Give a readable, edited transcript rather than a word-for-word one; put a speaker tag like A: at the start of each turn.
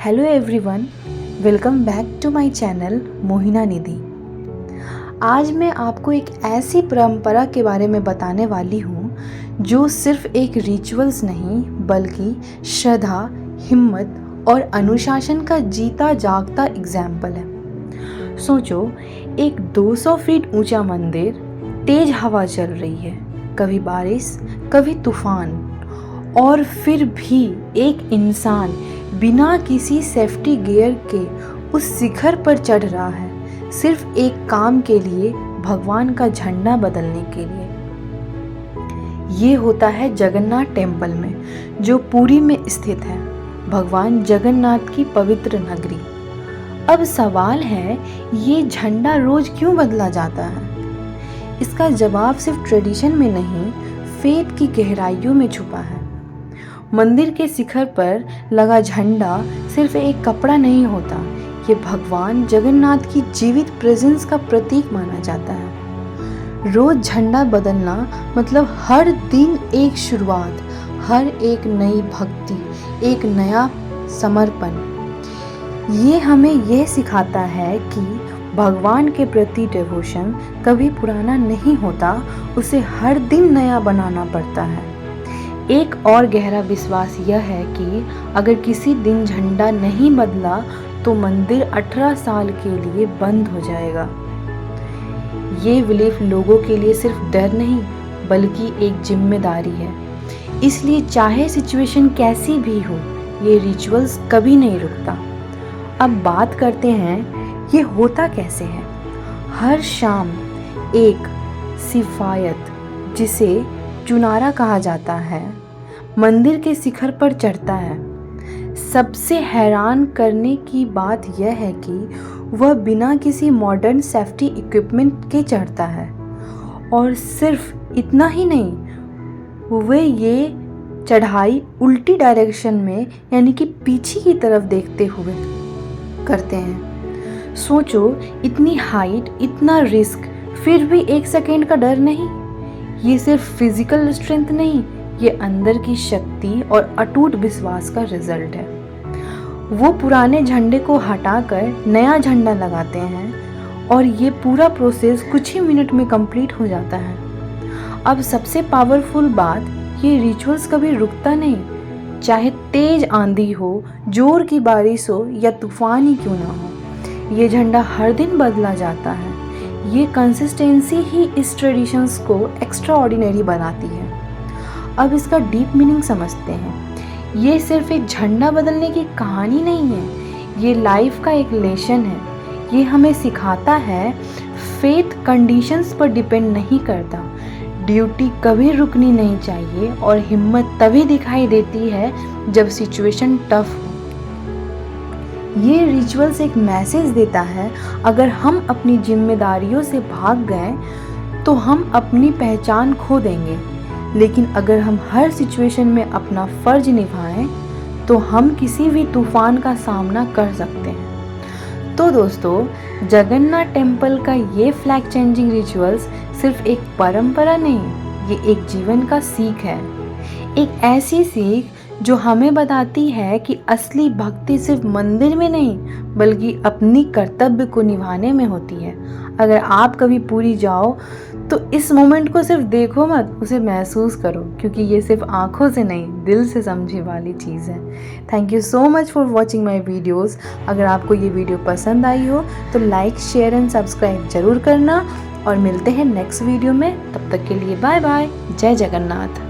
A: Hello everyone, welcome back to my channel Mohina Nidhi. आज मैं आपको एक ऐसी परंपरा के बारे में बताने वाली हूँ जो सिर्फ एक रिचुअल्स नहीं बल्कि श्रद्धा, हिम्मत और अनुशासन का जीता जागता एग्जाम्पल है। सोचो, एक 200 फीट ऊंचा मंदिर, तेज हवा चल रही है, कभी बारिश कभी तूफान, और फिर भी एक इंसान बिना किसी सेफ्टी गियर के उस शिखर पर चढ़ रहा है, सिर्फ एक काम के लिए, भगवान का झंडा बदलने के लिए। ये होता है जगन्नाथ टेम्पल में, जो पुरी में स्थित है, भगवान जगन्नाथ की पवित्र नगरी। अब सवाल है, ये झंडा रोज क्यों बदला जाता है? इसका जवाब सिर्फ ट्रेडिशन में नहीं, फेथ की गहराइयों में छुपा है। मंदिर के शिखर पर लगा झंडा सिर्फ एक कपड़ा नहीं होता, ये भगवान जगन्नाथ की जीवित प्रेजेंस का प्रतीक माना जाता है। रोज झंडा बदलना मतलब हर दिन एक शुरुआत, हर एक नई भक्ति, एक नया समर्पण। ये हमें यह सिखाता है कि भगवान के प्रति डिवोशन कभी पुराना नहीं होता, उसे हर दिन नया बनाना पड़ता है। एक और गहरा विश्वास यह है कि अगर किसी दिन झंडा नहीं बदला तो मंदिर 18 साल के लिए बंद हो जाएगा। ये बिलीफ लोगों के लिए सिर्फ डर नहीं बल्कि एक जिम्मेदारी है। इसलिए चाहे सिचुएशन कैसी भी हो, ये रिचुअल्स कभी नहीं रुकता। अब बात करते हैं, ये होता कैसे है। हर शाम एक सिफायत, जिसे चुनारा कहा जाता है, मंदिर के शिखर पर चढ़ता है। सबसे हैरान करने की बात यह है कि वह बिना किसी मॉडर्न सेफ्टी इक्विपमेंट के चढ़ता है, और सिर्फ इतना ही नहीं, वे ये चढ़ाई उल्टी डायरेक्शन में यानी कि पीछे की तरफ देखते हुए करते हैं। सोचो, इतनी हाइट, इतना रिस्क, फिर भी एक सेकेंड का डर नहीं। ये सिर्फ फिजिकल स्ट्रेंथ नहीं, ये अंदर की शक्ति और अटूट विश्वास का रिजल्ट है। वो पुराने झंडे को हटाकर नया झंडा लगाते हैं और ये पूरा प्रोसेस कुछ ही मिनट में कंप्लीट हो जाता है। अब सबसे पावरफुल बात, ये रिचुअल्स कभी रुकता नहीं। चाहे तेज आंधी हो, जोर की बारिश हो या तूफान ही क्यों ना हो, ये झंडा हर दिन बदला जाता है। ये कंसिस्टेंसी ही इस ट्रेडिशंस को एक्स्ट्रा ऑर्डिनरी बनाती है। अब इसका डीप मीनिंग समझते हैं। ये सिर्फ एक झंडा बदलने की कहानी नहीं है, ये लाइफ का एक लेसन है। ये हमें सिखाता है फेथ कंडीशंस पर डिपेंड नहीं करता, ड्यूटी कभी रुकनी नहीं चाहिए, और हिम्मत तभी दिखाई देती है जब सिचुएशन टफ हो। ये रिचुअल्स एक मैसेज देता है, अगर हम अपनी जिम्मेदारियों से भाग गए तो हम अपनी पहचान खो देंगे, लेकिन अगर हम हर सिचुएशन में अपना फर्ज निभाएं तो हम किसी भी तूफान का सामना कर सकते हैं। तो दोस्तों, जगन्नाथ टेम्पल का ये फ्लैग चेंजिंग रिचुअल्स सिर्फ एक परंपरा नहीं, ये एक जीवन का सीख है। एक ऐसी सीख जो हमें बताती है कि असली भक्ति सिर्फ मंदिर में नहीं बल्कि अपनी कर्तव्य को निभाने में होती है। अगर आप कभी पुरी जाओ तो इस मोमेंट को सिर्फ देखो मत, उसे महसूस करो, क्योंकि ये सिर्फ आंखों से नहीं, दिल से समझी वाली चीज़ है। Thank you so much for watching my videos. अगर आपको ये वीडियो पसंद आई हो तो लाइक, शेयर एंड सब्सक्राइब जरूर करना, और मिलते हैं नेक्स्ट वीडियो में। तब तक के लिए बाय बाय। जय जगन्नाथ।